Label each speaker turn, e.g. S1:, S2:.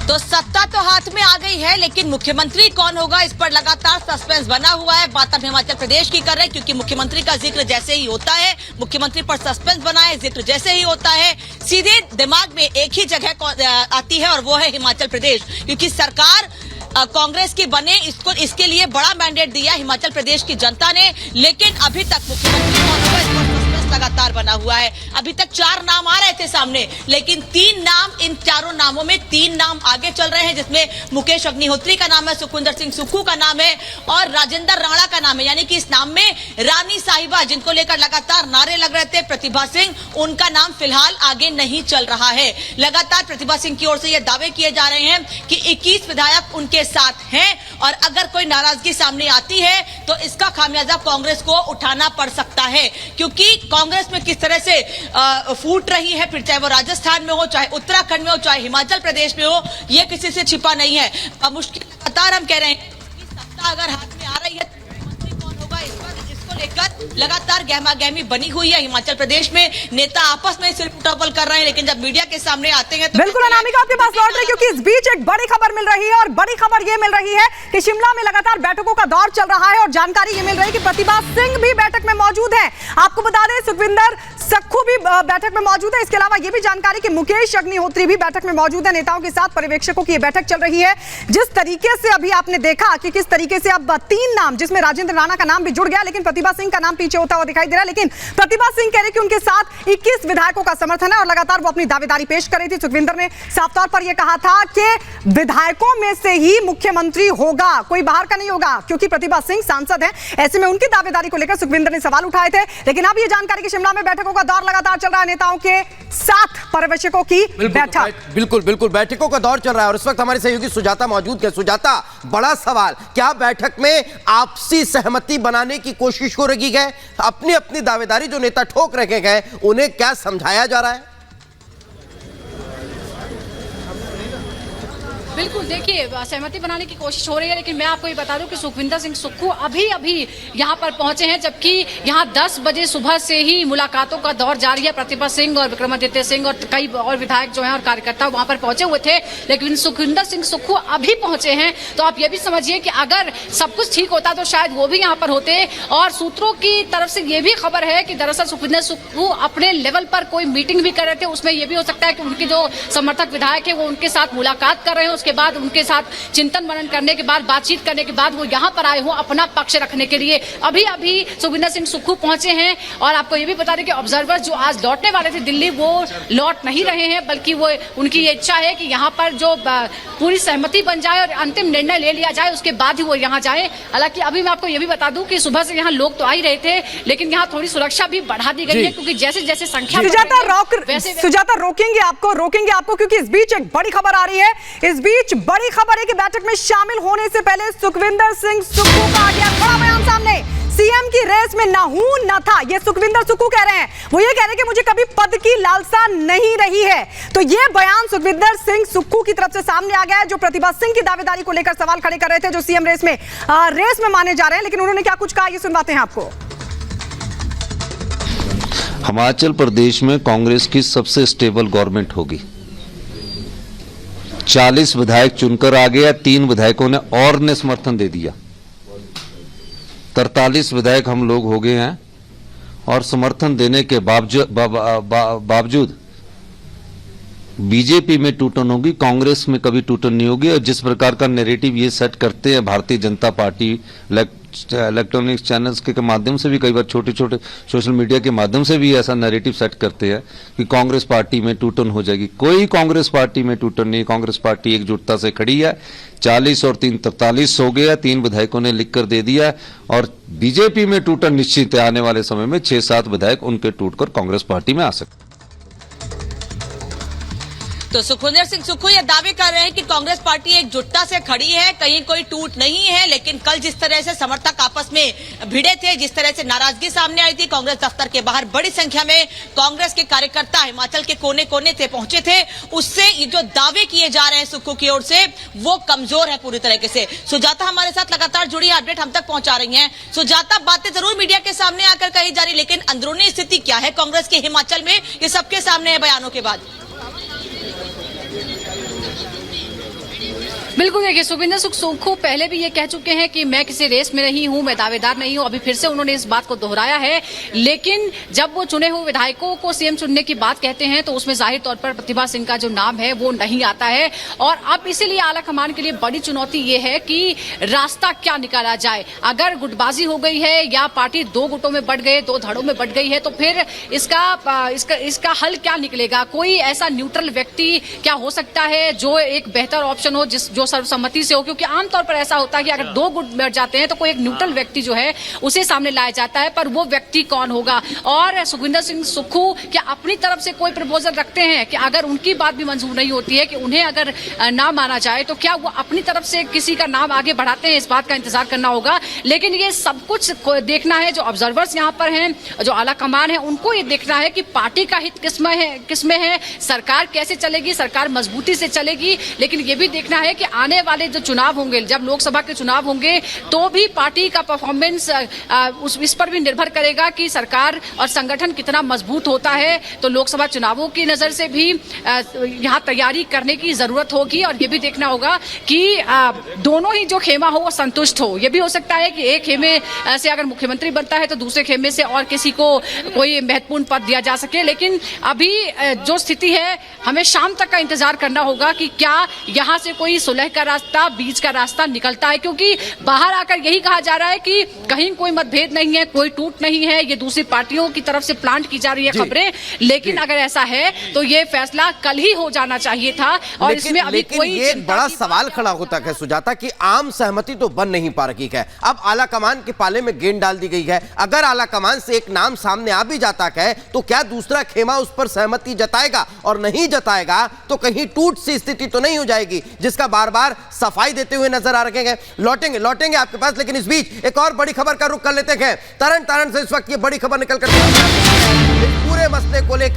S1: तो सत्ता तो हाथ में आ गई है, लेकिन मुख्यमंत्री कौन होगा इस पर लगातार सस्पेंस बना हुआ है। बात हम हिमाचल प्रदेश की कर रहे हैं, क्योंकि मुख्यमंत्री का जिक्र जैसे ही होता है, मुख्यमंत्री पर सस्पेंस बना है, जिक्र जैसे ही होता है, सीधे दिमाग में एक ही जगह आती है और वो है हिमाचल प्रदेश। क्योंकि सरकार कांग्रेस की बने, इसके लिए बड़ा मैंडेट दिया हिमाचल प्रदेश की जनता ने, लेकिन अभी तक मुख्यमंत्री कौन होगा इस पर लगातार बना हुआ है। अभी तक 4 नाम आ रहे थे सामने, लेकिन 3 नाम, इन चारों नामों में 3 नाम आगे चल रहे हैं, जिसमें मुकेश अग्निहोत्री का नाम है, सुखविंदर सिंह सुक्खू का नाम है और राजेंद्र राणा का नाम है। यानी कि इस नाम में रानी साहिबा, जिनको लेकर लगातार नारे लग रहे थे, प्रतिभा सिंह, उनका नाम फिलहाल आगे नहीं चल रहा है। लगातार प्रतिभा सिंह की ओर से यह दावे किए जा रहे हैं कि 21 विधायक उनके साथ हैं और अगर कोई नाराजगी सामने आती है तो इसका खामियाजा कांग्रेस को उठाना पड़ सकता है। क्योंकि कांग्रेस में किस तरह से फूट रही है, फिर चाहे वो राजस्थान में हो, चाहे उत्तराखंड में हो, चाहे हिमाचल प्रदेश में हो, ये किसी से छिपा नहीं है। अब मुश्किल लगातार हम कह रहे हैं कि सत्ता अगर हाथ में आ रही है तो मुख्यमंत्री कौन होगा इसको लेकर लगातार गहमा गहमी बनी हुई है। हिमाचल प्रदेश में नेता आपस में सिर उठापल कर रहे हैं, लेकिन जब मीडिया के सामने आते हैं तो
S2: बिल्कुल अनामिका आपके पास लौट रही, क्योंकि इस बीच एक बड़ी खबर मिल रही है और बड़ी खबर ये मिल रही है कि शिमला में लगातार बैठकों का दौर चल रहा है और जानकारी ये मिल रही है कि प्रतिभा सिंह भी बैठक में मौजूद है। आपको बता दें सुखविंदर सुक्खू भी बैठक में मौजूद है। इसके अलावा ये भी जानकारी कि मुकेश अग्निहोत्री भी बैठक में मौजूद है। नेताओं के साथ पर्यवेक्षकों की बैठक चल रही है। जिस तरीके से अभी आपने देखा कि किस तरीके से अब 3 नाम, जिसमें राजेंद्र राणा का नाम भी जुड़ गया, लेकिन प्रतिभा सिंह का नाम पीछे होता हुआ दिखाई दे रहा है। लेकिन प्रतिभा सिंह कह रही कि उनके साथ 21 विधायकों का समर्थन है और लगातार वो अपनी दावेदारी पेश कर रही थी। सुखविंदर ने साफ तौर पर यह कहा था कि विधायकों में से ही मुख्यमंत्री होगा, कोई बाहर का नहीं होगा, क्योंकि प्रतिभा सिंह सांसद है। ऐसे में उनकी दावेदारी को लेकर सुखविंदर ने सवाल उठाए थे। लेकिन अब यह जानकारी कि शिमला में बैठकों का दौर लगातार चल रहा है, नेताओं के साथ पर्यवेक्षकों की बैठक,
S3: बिल्कुल बैठकों का दौर चल रहा है और इस वक्त हमारे सहयोगी सुजाता मौजूद है। सुजाता, बड़ा सवाल, क्या बैठक में आपसी सहमति बनाने की कोशिश हो रही है? अपनी अपनी दावेदारी जो नेता ठोक रखे गए, उन्हें क्या समझाया जा रहा है?
S4: बिल्कुल, देखिए सहमति बनाने की कोशिश हो रही है, लेकिन मैं आपको ये बता दूं कि सुखविंदर सिंह सुक्खू अभी यहाँ पर पहुंचे हैं, जबकि यहाँ 10 बजे सुबह से ही मुलाकातों का दौर जारी है। प्रतिभा सिंह और विक्रमादित्य सिंह और कई और विधायक जो हैं और कार्यकर्ता वहां पर पहुंचे हुए थे, लेकिन सुखविंदर सिंह सुक्खू अभी पहुंचे हैं। तो आप ये भी समझिए कि अगर सब कुछ ठीक होता तो शायद वो भी यहाँ पर होते। और सूत्रों की तरफ से ये भी खबर है कि दरअसल सुखविंदर सुक्खू अपने लेवल पर कोई मीटिंग भी कर रहे थे, उसमें यह भी हो सकता है कि उनके जो समर्थक विधायक है वो उनके साथ मुलाकात कर रहे हैं, के बाद उनके साथ चिंतन मनन करने के बाद, बातचीत करने के बाद वो यहाँ पर आए हो अपना पक्ष रखने के लिए। अभी सुखविंदर सिंह सुक्खू पहुंचे हैं और आपको ये भी बता दें कि ऑब्जर्वर्स जो आज लौटने वाले थे दिल्ली, वो लौट नहीं रहे हैं, बल्कि वो उनकी ये इच्छा है कि यहाँ पर जो पूरी सहमति बन जाए और अंतिम निर्णय ले लिया जाए, उसके बाद ही वो यहाँ जाए। हालांकि अभी मैं आपको ये भी बता दूं कि सुबह से यहाँ लोग तो आ ही रहे थे, लेकिन यहाँ थोड़ी सुरक्षा भी बढ़ा दी गई है, क्योंकि जैसे जैसे संख्या
S2: सुजाता रोकेंगे आपको, क्योंकि इस बीच एक बड़ी खबर आ रही है। इस बीच बड़ी खबर है कि बैठक में शामिल होने से पहले सुखविंदर सिंह सुक्खू का आ गया बड़ा बयान सामने। सीएम की रेस में ना हूं ना था, ये सुखविंदर सुक्खू कह रहे हैं। वो ये कह रहे हैं कि मुझे कभी पद की लालसा नहीं रही है। तो ये बयान सुखविंदर सिंह सुक्खू की तरफ से सामने आ गया है, जो प्रतिभा सिंह की दावेदारी को लेकर सवाल खड़े कर रहे थे, जो सीएम रेस में माने जा रहे हैं। लेकिन उन्होंने क्या कुछ कहा, ये सुनवाते हैं आपको।
S5: हिमाचल प्रदेश में कांग्रेस की सबसे स्टेबल गवर्नमेंट होगी। 40 विधायक चुनकर आ गया, 3 विधायकों ने और ने समर्थन दे दिया, 43 विधायक हम लोग हो गए हैं और समर्थन देने के बावजूद बीजेपी में टूटन होगी, कांग्रेस में कभी टूटन नहीं होगी। और जिस प्रकार का नैरेटिव ये सेट करते हैं Bharatiya Janata party, electronics channels के माध्यम से भी, कई बार छोटे छोटे सोशल मीडिया के माध्यम से भी ऐसा नैरेटिव सेट करते हैं कि कांग्रेस पार्टी में टूटन हो जाएगी। कोई कांग्रेस पार्टी में टूटन नहीं, कांग्रेस पार्टी एकजुटता से खड़ी है। 40 और 3 43 हो गया, 3 विधायकों ने लिखकर दे दिया और बीजेपी में टूटन निश्चित है। आने वाले समय में 6-7 विधायक उनके टूटकर कांग्रेस पार्टी में आ सकते।
S1: तो सुखविंदर सिंह सुक्खू ये दावे कर रहे हैं कि कांग्रेस पार्टी एकजुटता से खड़ी है, कहीं कोई टूट नहीं है। लेकिन कल जिस तरह से समर्थक आपस में भिड़े थे, जिस तरह से नाराजगी सामने आई थी, कांग्रेस दफ्तर के बाहर बड़ी संख्या में कांग्रेस के कार्यकर्ता हिमाचल के कोने कोने से पहुंचे थे, उससे ये जो दावे किए जा रहे हैं सुक्खू की ओर से, वो कमजोर है पूरी तरीके से। सुजाता हमारे साथ लगातार जुड़ी अपडेट हम तक पहुंचा रही है। सुजाता, बातें जरूर मीडिया के सामने आकर कही जा रही, लेकिन अंदरूनी स्थिति क्या है कांग्रेस के हिमाचल में, ये सबके सामने है बयानों के बाद।
S4: बिल्कुल, देखिए सुखविंदर सिंह सुक्खू पहले भी ये कह चुके हैं कि मैं किसी रेस में नहीं हूं, मैं दावेदार नहीं हूं। अभी फिर से उन्होंने इस बात को दोहराया है। लेकिन जब वो चुने हुए विधायकों को सीएम चुनने की बात कहते हैं तो उसमें जाहिर तौर पर प्रतिभा सिंह का जो नाम है वो नहीं आता है। और अब इसीलिए आलाकमान के लिए बड़ी चुनौती ये है कि रास्ता क्या निकाला जाए। अगर गुटबाजी हो गई है या पार्टी दो गुटों में बंट गए, दो धड़ों में बंट गई है, तो फिर इसका हल क्या निकलेगा? कोई ऐसा न्यूट्रल व्यक्ति क्या हो सकता है जो एक बेहतर ऑप्शन हो, जो सर्वसम्मति से हो? क्योंकि आमतौर पर ऐसा होता है कि अगर दो गुट बैठ जाते हैं तो कोई एक न्यूट्रल व्यक्ति जो है उसे सामने लाया जाता है, पर वो व्यक्ति कौन होगा? और सुखविंदर सिंह सुक्खू क्या अपनी तरफ से कोई प्रपोजल रखते हैं कि अगर उनकी बात भी मंजूर नहीं होती है कि उन्हें अगर नाम माना जाए तो क्या वो अपनी तरफ से किसी का नाम आगे बढ़ाते हैं? इस बात का इंतजार करना होगा। लेकिन ये सब कुछ देखना है, जो ऑब्जर्वर्स यहाँ पर हैं, जो आला कमान है, उनको ये देखना है कि पार्टी का हित किसमें है, सरकार कैसे चलेगी, सरकार मजबूती से चलेगी। लेकिन ये भी देखना है कि आने वाले जो चुनाव होंगे, जब लोकसभा के चुनाव होंगे, तो भी पार्टी का परफॉर्मेंस इस पर भी निर्भर करेगा कि सरकार और संगठन कितना मजबूत होता है। तो लोकसभा चुनावों की नजर से भी यहाँ तैयारी करने की जरूरत होगी। और ये भी देखना होगा कि दोनों ही जो खेमा हो वो संतुष्ट हो। ये भी हो सकता है कि एक खेमे से अगर मुख्यमंत्री बनता है तो दूसरे खेमे से और किसी को कोई महत्वपूर्ण पद दिया जा सके। लेकिन अभी जो स्थिति है, हमें शाम तक का इंतजार करना होगा कि क्या यहाँ से कोई सुलह का रास्ता, बीच का रास्ता निकलता है। क्योंकि बाहर आकर यही कहा जा रहा है कि कहीं कोई मतभेद नहीं है, कोई टूट नहीं है, ये दूसरी पार्टियों की तरफ से प्लांट की जा रही है खबरें। लेकिन अगर ऐसा है तो ये फैसला कल ही हो जाना चाहिए था। और इसमें अभी कोई
S3: ये बड़ा सवाल खड़ा होता है सुजाता कि आम सहमति तो बन नहीं पा रही है। अब आला कमान के पाले में गेंद डाल दी गई है। अगर आला कमान से एक नाम सामने आ भी जाता है तो क्या दूसरा खेमा उस पर सहमति जताएगा? और नहीं जताएगा तो कहीं टूट सी स्थिति तो नहीं हो जाएगी, जिसका बार बार सफाई देते हुए नजर आ रहे हैं। लौटेंगे आपके पास, लेकिन इस बीच एक और बड़ी खबर का रुख कर लेते हैं। तरन तारण से इस वक्त ये बड़ी खबर निकल कर पूरे मसले को लेकर